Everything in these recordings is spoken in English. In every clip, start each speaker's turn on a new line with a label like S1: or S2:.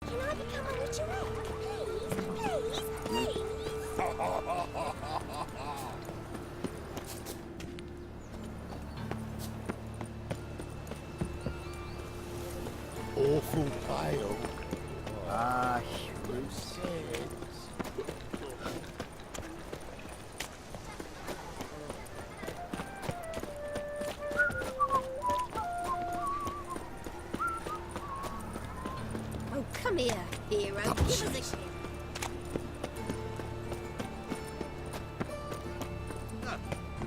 S1: Can I become a witcher? Please, please, please.
S2: Awful pale. Ah, who says?
S1: Oh, come here, hero. Give us a kiss.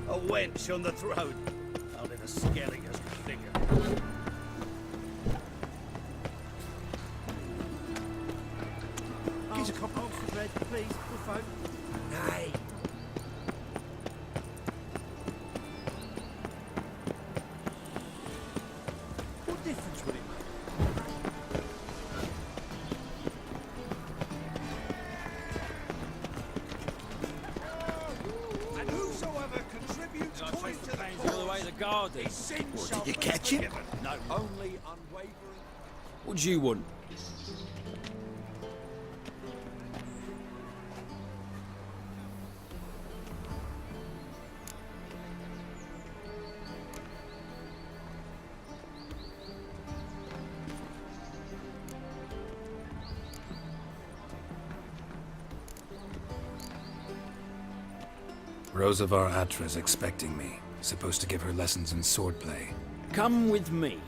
S3: A wench on the throne. I'll never skelly as figure. Get a cup of bread, please, good folk. Nay. What difference would it make? And whosoever contributes coin to the cause,
S4: all the way to Garden.
S3: his sin
S2: What,
S3: shall
S2: did you
S3: be
S2: catch him?
S3: forgiven. No, only unwavering.
S4: What do you want?
S5: Rosavar Atra's expecting me. Supposed to give her lessons in swordplay.
S4: Come with me.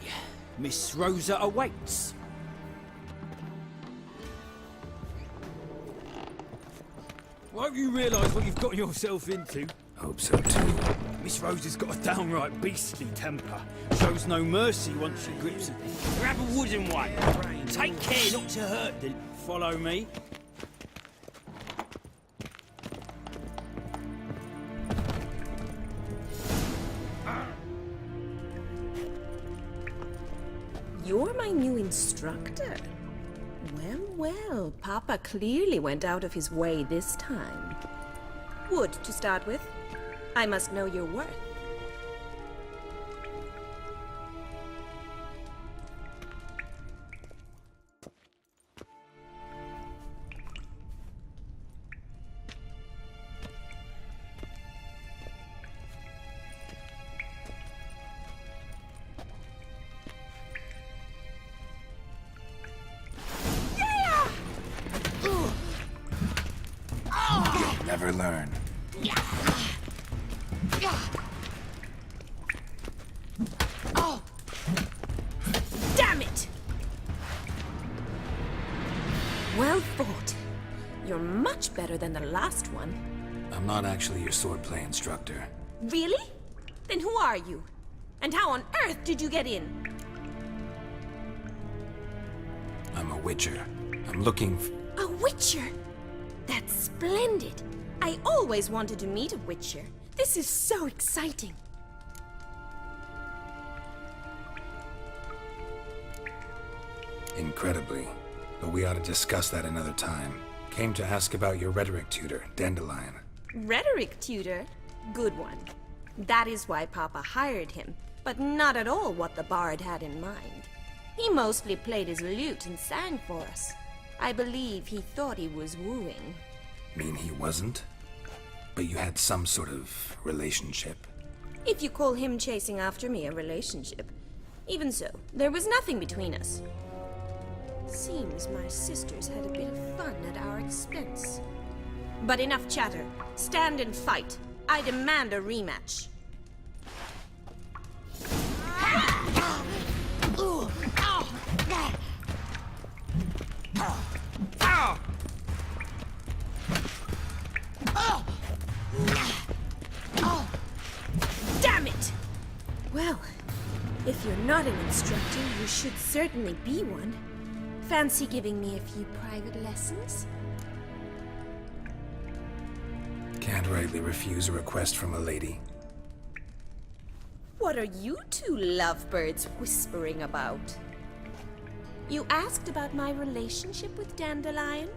S4: Miss Rosa awaits. Won't you realise what you've got yourself into?
S5: Hope so too.
S4: Miss Rosa's got a downright beastly temper. Shows no mercy once she grips it. Grab a wooden one. Take care not to hurt them. Follow me.
S6: You're my new instructor. Well, well, Papa clearly went out of his way this time. Wood, to start with. I must know your worth.
S5: Never learn.
S6: Damn it! Well fought. You're much better than the last one.
S5: I'm not actually your swordplay instructor.
S6: Really? Then who are you? And how on earth did you get in?
S5: I'm a witcher. I'm looking
S6: A witcher? That's splendid. I always wanted to meet a witcher. This is so exciting.
S5: incredibly. But we ought to discuss that another time. Came to ask about your rhetoric tutor, Dandelion.
S6: Rhetoric tutor? Good one. That is why Papa hired him, but not at all what the bard had in mind. He mostly played his lute and sang for us. I believe he thought he was wooing.
S5: Mean he wasn't? But you had some sort of relationship.
S6: If you call him chasing after me a relationship. Even so, there was nothing between us. Seems my sisters had a bit of fun at our expense. But enough chatter. Stand and fight. I demand a rematch. Damn it! Well, if you're not an instructor, you should certainly be one. Fancy giving me a few private lessons?
S5: Can't rightly refuse a request from a lady.
S6: What are you two lovebirds whispering about? You asked about my relationship with Dandelion?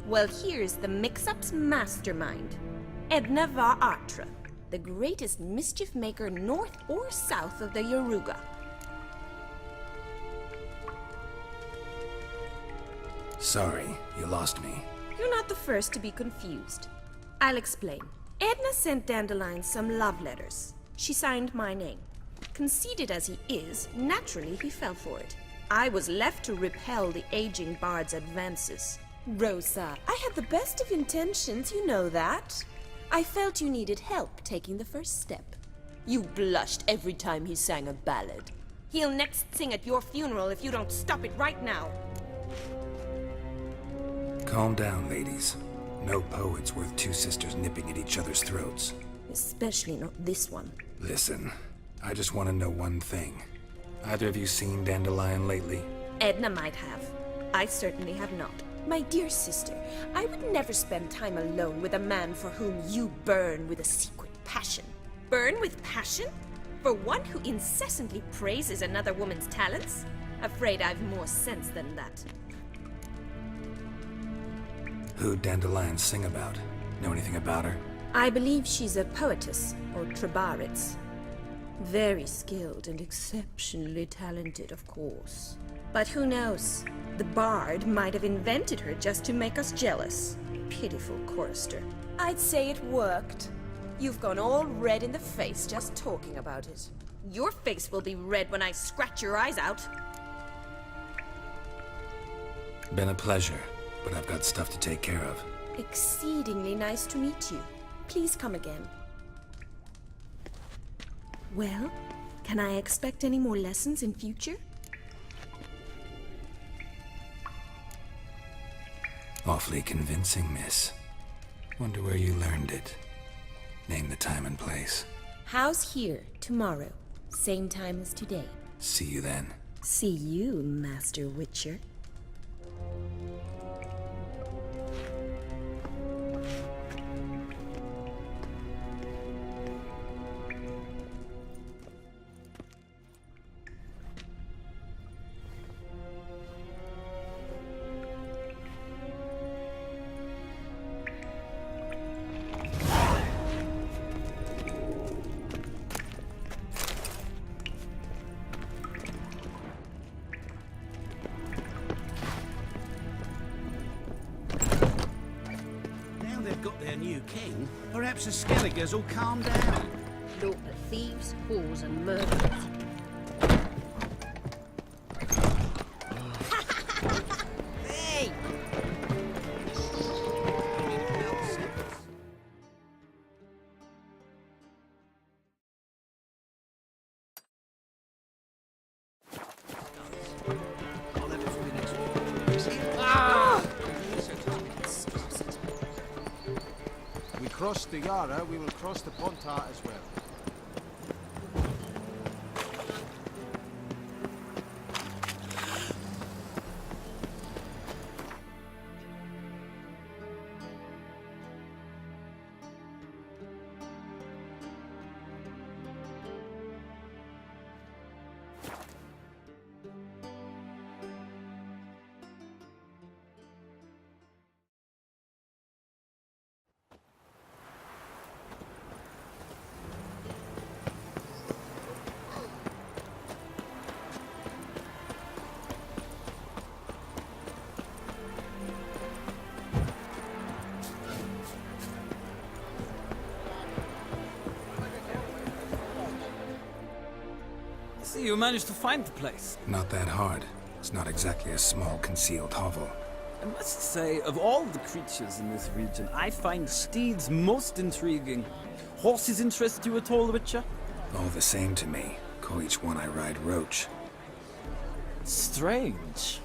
S6: Well, here's the mix-up's mastermind. Edna var Atra, the greatest mischief maker north or south of the Yaruga.
S5: Sorry, you lost me.
S6: You're not the first to be confused. I'll explain. Edna sent Dandelion some love letters. She signed my name. Conceited as he is, naturally he fell for it. I was left to repel the aging bard's advances. Rosa, I had the best of intentions, you know that. I felt you needed help taking the first step. You blushed every time he sang a ballad. He'll next sing at your funeral if you don't stop it right now.
S5: Calm down, ladies. No poet's worth two sisters nipping at each other's throats.
S6: Especially not this one.
S5: Listen, I just want to know one thing. Either of you seen Dandelion lately?
S6: Edna might have. I certainly have not. My dear sister, I would never spend time alone with a man for whom you burn with a secret passion. Burn with passion? For one who incessantly praises another woman's talents? Afraid I've more sense than that.
S5: Who'd Dandelion sing about? Know anything about her?
S6: I believe she's a poetess, or Trebaritz. Very skilled and exceptionally talented, of course. But who knows? The bard might have invented her just to make us jealous. Pitiful chorister. I'd say it worked. You've gone all red in the face just talking about it. Your face will be red when I scratch your eyes out.
S5: Been a pleasure, but I've got stuff to take care of.
S6: Exceedingly nice to meet you. Please come again. Well, can I expect any more lessons in future?
S5: Awfully convincing, miss. Wonder where you learned it. Name the time and place.
S6: House here, tomorrow. Same time as today.
S5: See you then.
S6: See you, Master Witcher.
S3: New king, perhaps the Skelligers will calm down.
S7: Look at thieves, whores, and murderers.
S3: Hey! I'll have it for you next week.
S2: We crossed the Yara, we will cross the Pontar as well.
S4: See, you managed to find the place.
S5: Not that hard. It's not exactly a small, concealed hovel.
S4: I must say, of all the creatures in this region, I find steeds most intriguing. Horses interest you at all, Witcher?
S5: All the same to me. Call each one I ride Roach.
S4: Strange.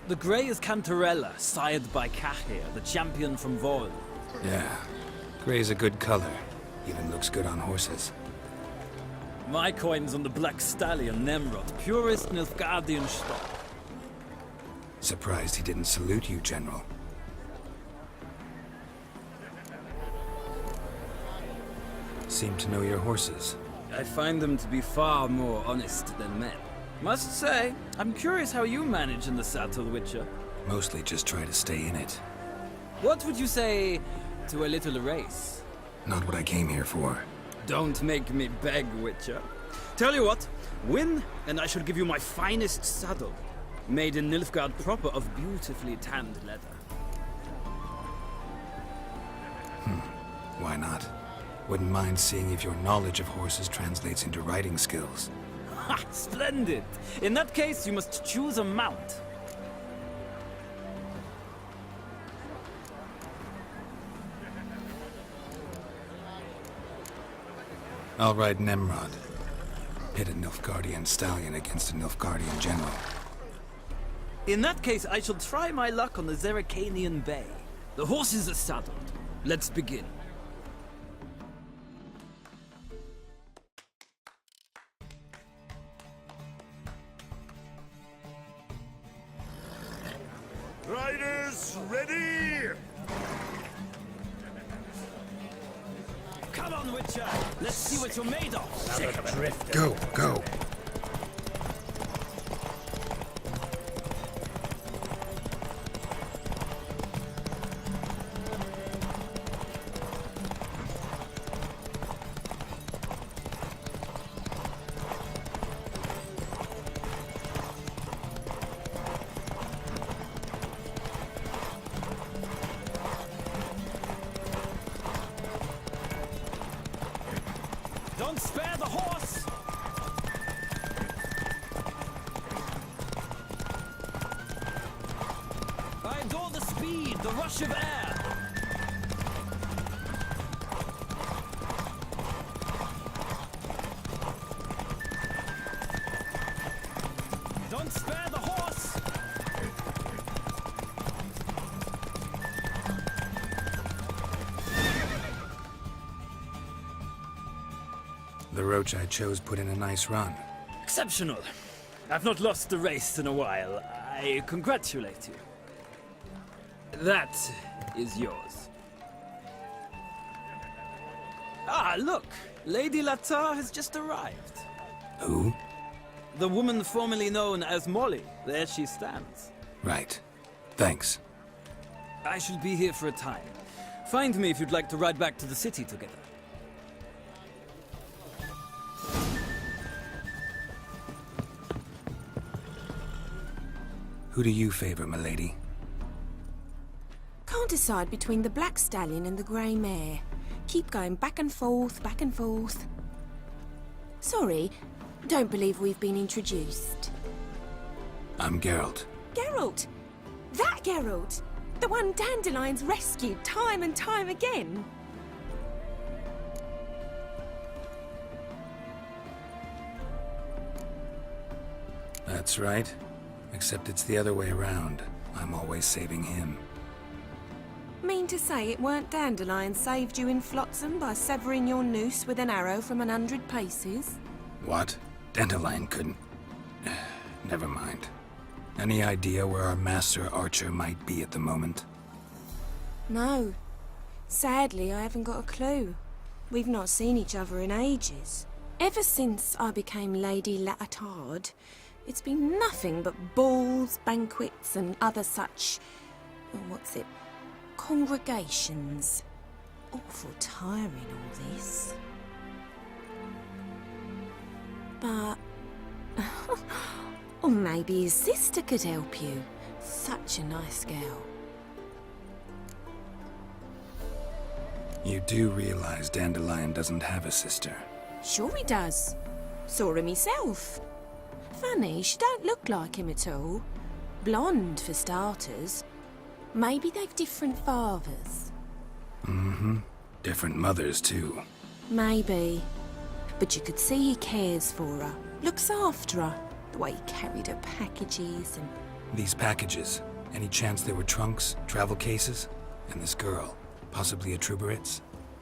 S4: The grey is Cantarella, sired by Cahir, the champion from Vol.
S5: Yeah. Gray's a good color. Even looks good on horses.
S4: My coin's on the Black Stallion, Nemrod, purest Nilfgaardian stock.
S5: Surprised he didn't salute you, General. Seem to know your horses.
S4: I find them to be far more honest than men. Must say, I'm curious how you manage in the saddle, Witcher.
S5: Mostly just try to stay in it.
S4: What would you say to a little race?
S5: Not what I came here for.
S4: Don't make me beg, Witcher. Tell you what, win, and I shall give you my finest saddle. Made in Nilfgaard proper of beautifully tanned leather.
S5: Why not? Wouldn't mind seeing if your knowledge of horses translates into riding skills.
S4: Ha! Splendid! In that case, you must choose a mount.
S5: I'll ride Nemrod. Pit a Nilfgaardian stallion against a Nilfgaardian general.
S4: In that case, I shall try my luck on the Zerrikanian Bay. The horses are saddled. Let's begin.
S3: Riders, ready!
S4: Come on, Witcher! Let's see what you're made of!
S5: Go, go!
S4: Don't spare the horse! I adore the speed, the rush of air! Don't spare the horse!
S5: The roach I chose put in a nice run.
S4: Exceptional. I've not lost a race in a while. I congratulate you. That is yours. Ah, look! Lady Latar has just arrived.
S5: Who?
S4: The woman formerly known as Molly. There she stands.
S5: Right. Thanks.
S4: I shall be here for a time. Find me if you'd like to ride back to the city together.
S5: Who do you favor, milady?
S6: Can't decide between the black stallion and the grey mare. Keep going back and forth, back and forth. Sorry, don't believe we've been introduced.
S5: I'm Geralt.
S6: Geralt! That Geralt! The one Dandelion's rescued time and time again!
S5: That's right. Except it's the other way around. I'm always saving him.
S6: Mean to say it weren't Dandelion saved you in Flotsam by severing your noose with an arrow from 100 paces?
S5: What? Dandelion couldn't... Never mind. Any idea where our master archer might be at the moment?
S6: No. Sadly, I haven't got a clue. We've not seen each other in ages. Ever since I became Lady Latard, it's been nothing but balls, banquets, and other such... congregations. Awful tiring, all this. But... or maybe his sister could help you. Such a nice girl.
S5: You do realize Dandelion doesn't have a sister.
S6: Sure he does. Saw him himself. Funny, she don't look like him at all. Blonde, for starters. Maybe they've different fathers.
S5: Mm-hmm. Different mothers, too.
S6: Maybe. But you could see he cares for her. Looks after her. The way he carried her packages and...
S5: These packages, any chance they were trunks, travel cases? And this girl, possibly a Truberitz?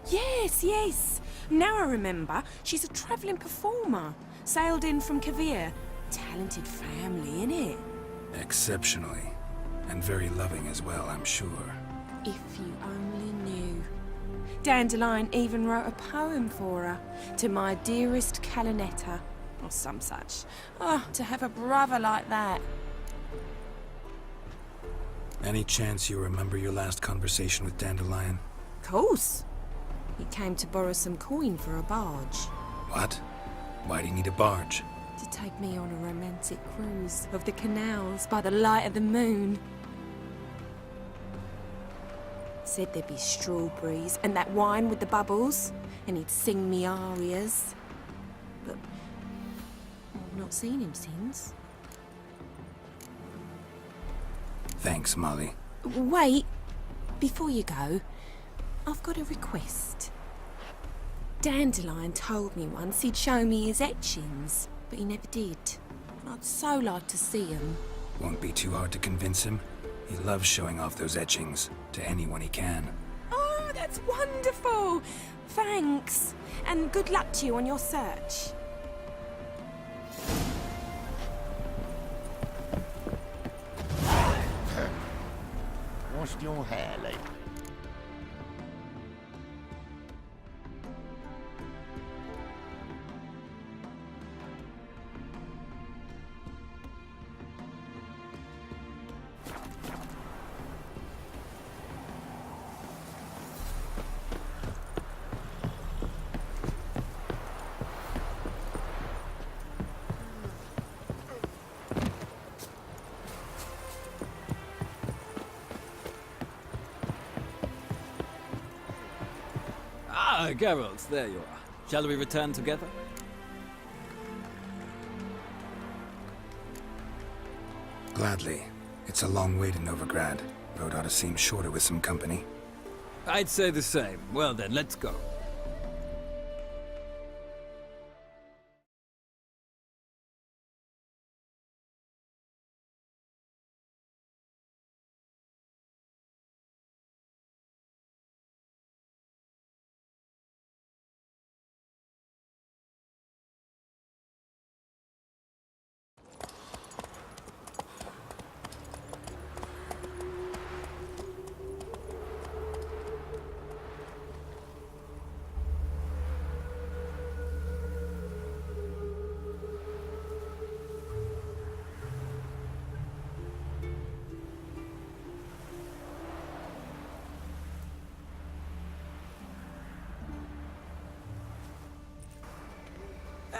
S6: Yes, yes. Now I remember. She's a travelling performer. Sailed in from Kavir. Talented family, innit?
S5: Exceptionally. And very loving as well, I'm sure.
S6: If you only knew. Dandelion even wrote a poem for her. To my dearest Calinetta. Or some such. Oh, to have a brother like that.
S5: Any chance you remember your last conversation with Dandelion?
S6: Course. He came to borrow some coin for a barge.
S5: What? Why do you need a barge?
S6: to take me on a romantic cruise of the canals by the light of the moon. Said there'd be strawberries and that wine with the bubbles, and he'd sing me arias. But I've not seen him since.
S5: Thanks, Molly.
S6: Wait, before you go, I've got a request. Dandelion told me once he'd show me his etchings, but he never did. I'd so like to see them.
S5: Won't be too hard to convince him. He loves showing off those etchings to anyone he can.
S6: Oh, that's wonderful! Thanks, and good luck to you on your search.
S8: Washed your hair, lady.
S4: Ah, Geralt, there you are. Shall we return together?
S5: Gladly. It's a long way to Novigrad. Road ought to seem shorter with some company.
S4: I'd say the same. Well then, let's go.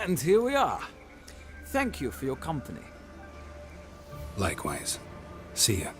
S4: And here we are. Thank you for your company.
S5: Likewise. See ya.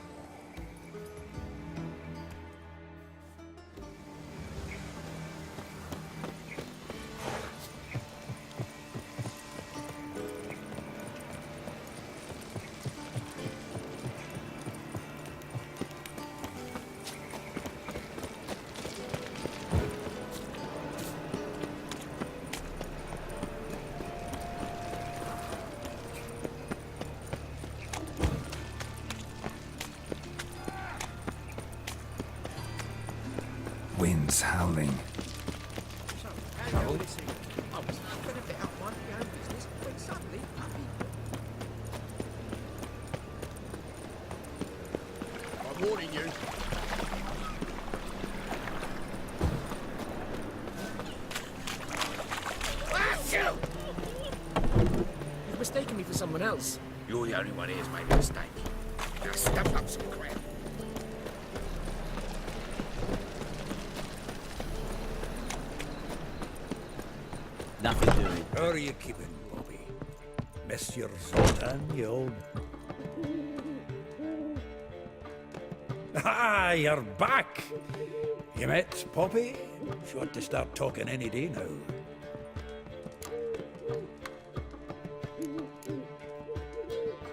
S5: Winds howling.
S8: I'm warning you.
S9: You've mistaken me for someone else.
S8: You're the only one here's made a mistake. Now stuff up some crap.
S3: Nothing doing.
S10: How are you keeping, Bobby? Monsieur Zoltan, you old... Ah, you're back! You met Poppy? She ought to start talking any day now.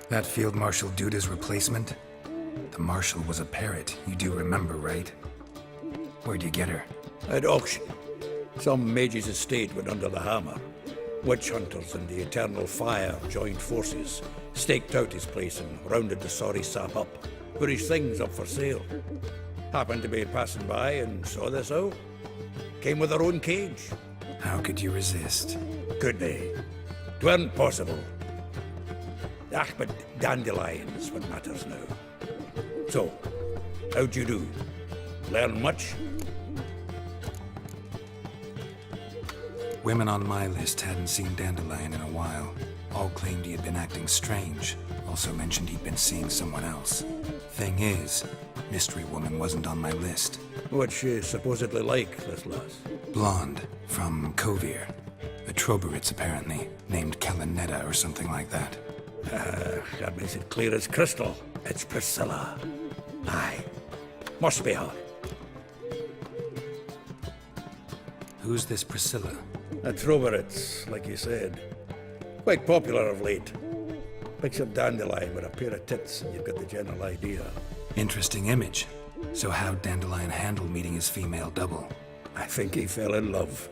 S5: That Field Marshal Duda's replacement? The Marshal was a parrot, you do remember, right? Where'd you get her?
S10: At auction. Some mage's estate went under the hammer. Witch hunters and the Eternal Fire joined forces, staked out his place and rounded the sorry sap up, put his things up for sale. Happened to be passing by and saw this out. Came with her own cage.
S5: How could you resist?
S10: Could they? 'Tweren't possible. Ah, but dandelions what matters now. So, how'd you do? Learn much?
S5: Women on my list hadn't seen Dandelion in a while. All claimed he had been acting strange. Also mentioned he'd been seeing someone else. Thing is, Mystery Woman wasn't on my list.
S10: What's she supposedly like, this lass?
S5: Blonde, from Kovir. A Troberits, apparently, named Kellanetta or something like that.
S10: That makes it clear as crystal. It's Priscilla. Aye. Must be her.
S5: Who's this Priscilla?
S10: A Troberits, like you said. Quite popular of late. Picture Dandelion with a pair of tits and you've got the general idea.
S5: Interesting image. So how'd Dandelion handle meeting his female double?
S10: I think he fell in love.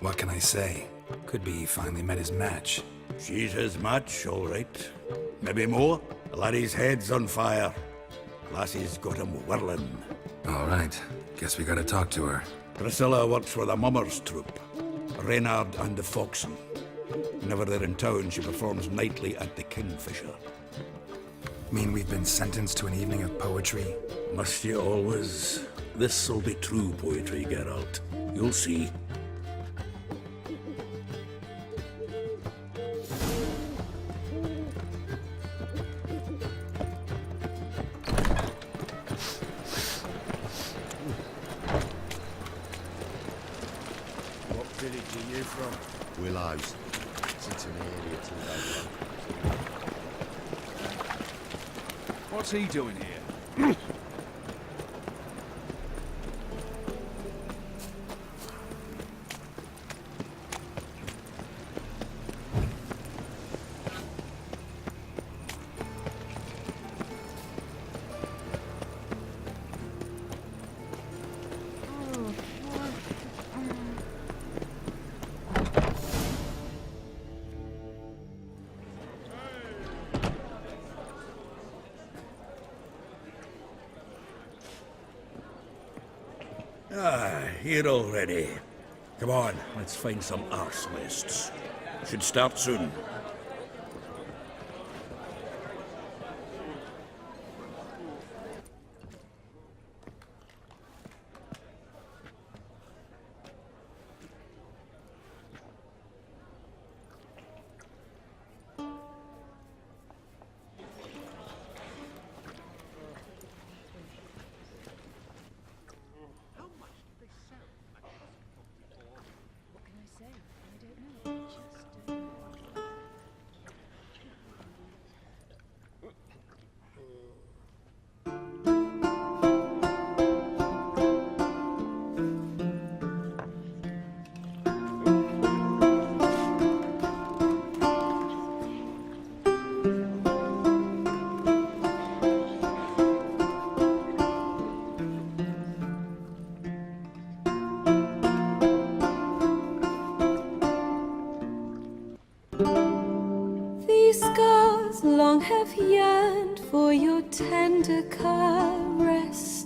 S5: What can I say? Could be he finally met his match.
S10: She's his match, all right. Maybe more. The laddie's head's on fire. Lassie's got him whirling.
S5: All right. Guess we gotta talk to her.
S10: Priscilla works for the Mummers troupe. Reynard and the Foxen. Whenever they're in town, she performs nightly at the Kingfisher.
S5: Mean we've been sentenced to an evening of poetry?
S10: Must you always? This'll be true poetry, Geralt. You'll see.
S2: What village are you from?
S3: Willows. It's an area to go.
S2: What's he doing here?
S10: Here already. Come on, let's find some arse lists. Should start soon.
S6: These scars long have yearned for your tender caress,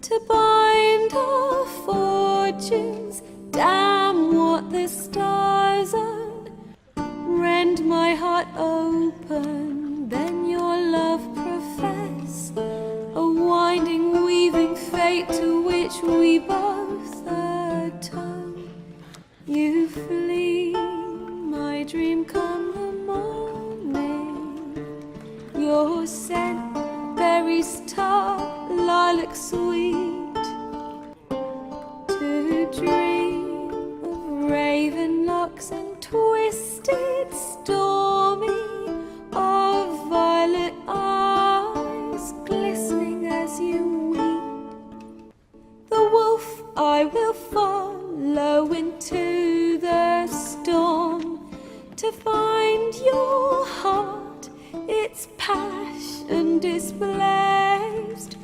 S6: to bind our fortunes. Damn what the stars own. Rend my heart open, then your love profess, a winding, weaving fate to which we both atone. You flee, my dream come the morning. Your scent, berries tart, lilac sweet. To dream of raven locks and twisted, stormy, of violet eyes glistening as you weep. The wolf I will follow into the storm, to find your heart, its passion displaced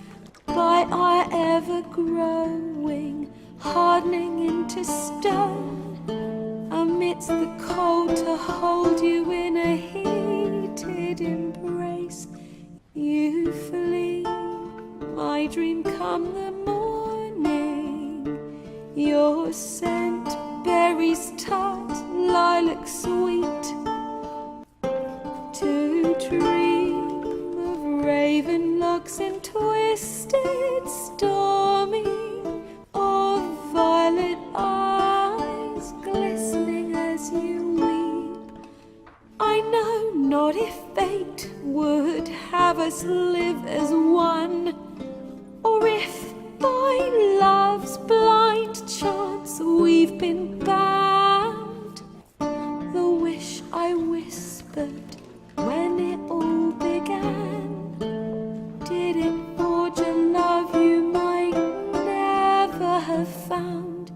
S6: by our ever-growing, hardening into stone. Amidst the cold, to hold you in a heated embrace. You flee, my dream come the morning. Your scent, berries tart, lilac sweet. To dream of raven locks and twisted, stormy, of violet eyes glistening as you weep. I know not if fate would have us live as one, or if by love's blind chance
S11: been bound. The wish I whispered when it all began. Did it forge a love you might never have found?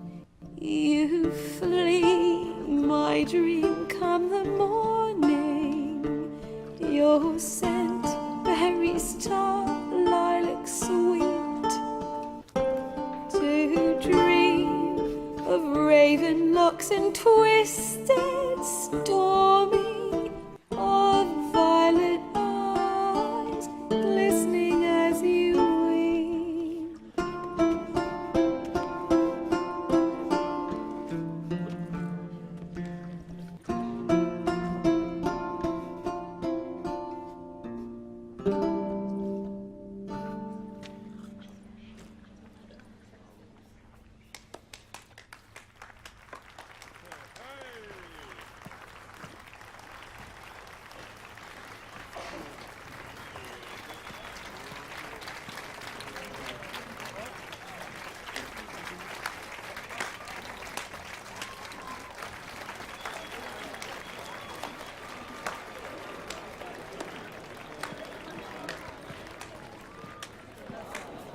S11: You flee my dream come the morning. Your scent, berry star, lilac sweet. To dream of raven locks and twisted stormy, of violet eyes glistening as you weep.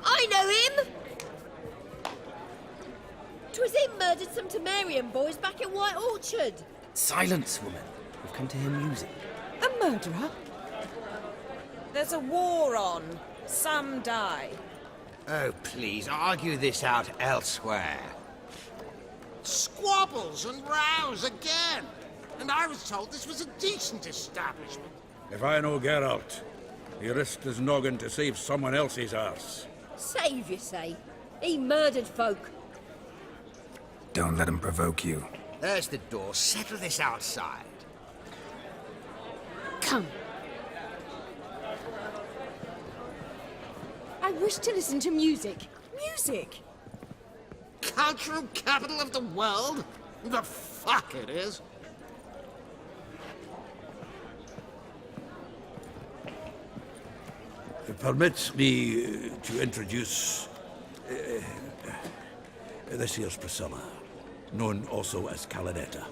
S7: I know him! 'Twas him murdered some Temerian boys back in White Orchard.
S4: Silence, woman. We've come to hear music.
S6: A murderer? There's a war on. Some die.
S8: Oh, please, argue this out elsewhere.
S2: Squabbles and rows again. And I was told this was a decent establishment.
S10: If I know Geralt, he risked his noggin to save someone else's arse.
S7: Save, you say? He murdered folk.
S5: Don't let him provoke you.
S8: There's the door. Settle this outside.
S7: Come. I wish to listen to music.
S6: Music?
S2: Cultural capital of the world? The fuck it is.
S10: Permit me to introduce this here's Priscilla, known also as Calinetta,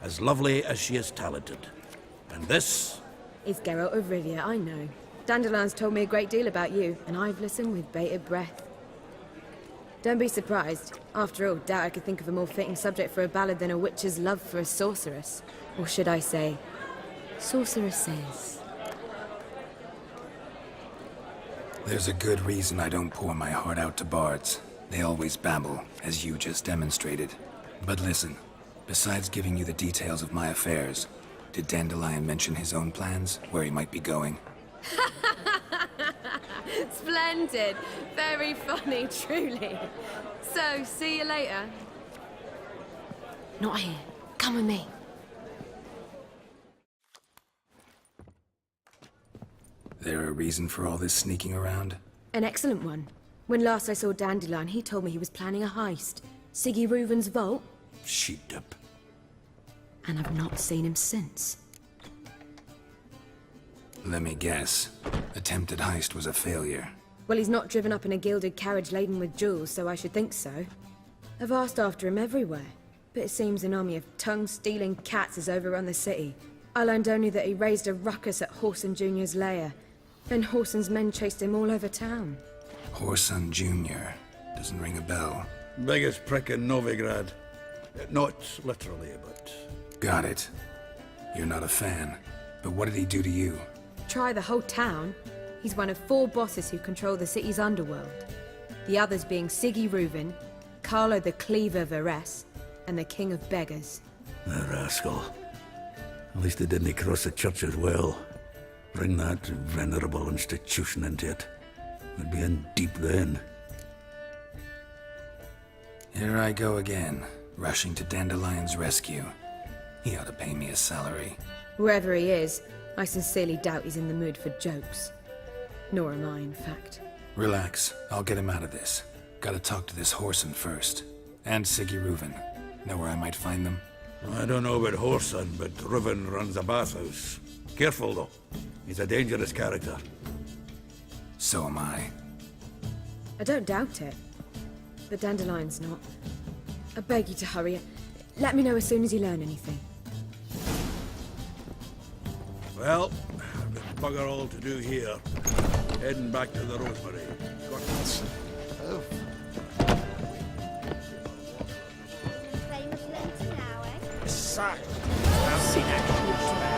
S10: as lovely as she is talented. And this
S12: is Geralt of Rivia, I know. Dandelion's told me a great deal about you, and I've listened with bated breath. Don't be surprised. After all, doubt I could think of a more fitting subject for a ballad than a witch's love for a sorceress. Or should I say, sorceresses.
S5: There's a good reason I don't pour my heart out to bards. They always babble, as you just demonstrated. But listen, besides giving you the details of my affairs, did Dandelion mention his own plans, where he might be going?
S12: Splendid. Very funny, truly. So, see you later. Not here. Come with me.
S5: There a reason for all this sneaking around?
S12: An excellent one. When last I saw Dandelion, he told me he was planning a heist. Siggy Reuven's vault.
S10: sheep-dip.
S12: And I've not seen him since.
S5: Let me guess. Attempted heist was a failure.
S12: Well, he's not driven up in a gilded carriage laden with jewels, so I should think so. I've asked after him everywhere, but it seems an army of tongue-stealing cats has overrun the city. I learned only that he raised a ruckus at Whoreson Jr.'s lair. Then Whoreson's men chased him all over town.
S5: Whoreson Jr. Doesn't ring a bell.
S10: Biggest prick in Novigrad. Not literally, but...
S5: Got it. You're not a fan. But what did he do to you?
S12: Try the whole town. He's one of 4 bosses who control the city's underworld. The others being Siggy Reuven, Carlo the Cleaver Varese, and the King of Beggars.
S10: The rascal. At least they didn't cross the church as well. Bring that venerable institution into it. We'd be in deep then.
S5: Here I go again, rushing to Dandelion's rescue. He ought to pay me a salary.
S12: Wherever he is, I sincerely doubt he's in the mood for jokes. Nor am I, in fact.
S5: Relax, I'll get him out of this. Gotta talk to this Whoreson first. And Siggy Reuven. Know where I might find them?
S10: I don't know about Whoreson, but Reuven runs a bathhouse. Careful, though. He's a dangerous character.
S5: So am I.
S12: I don't doubt it. But Dandelion's not. I beg you to hurry. Let me know as soon as you learn anything.
S10: Well, I've got bugger all to do here. Heading back to the Rosemary. Got this.
S2: Oh,
S1: Famous Lenten now, eh?
S8: Sight. I've seen actual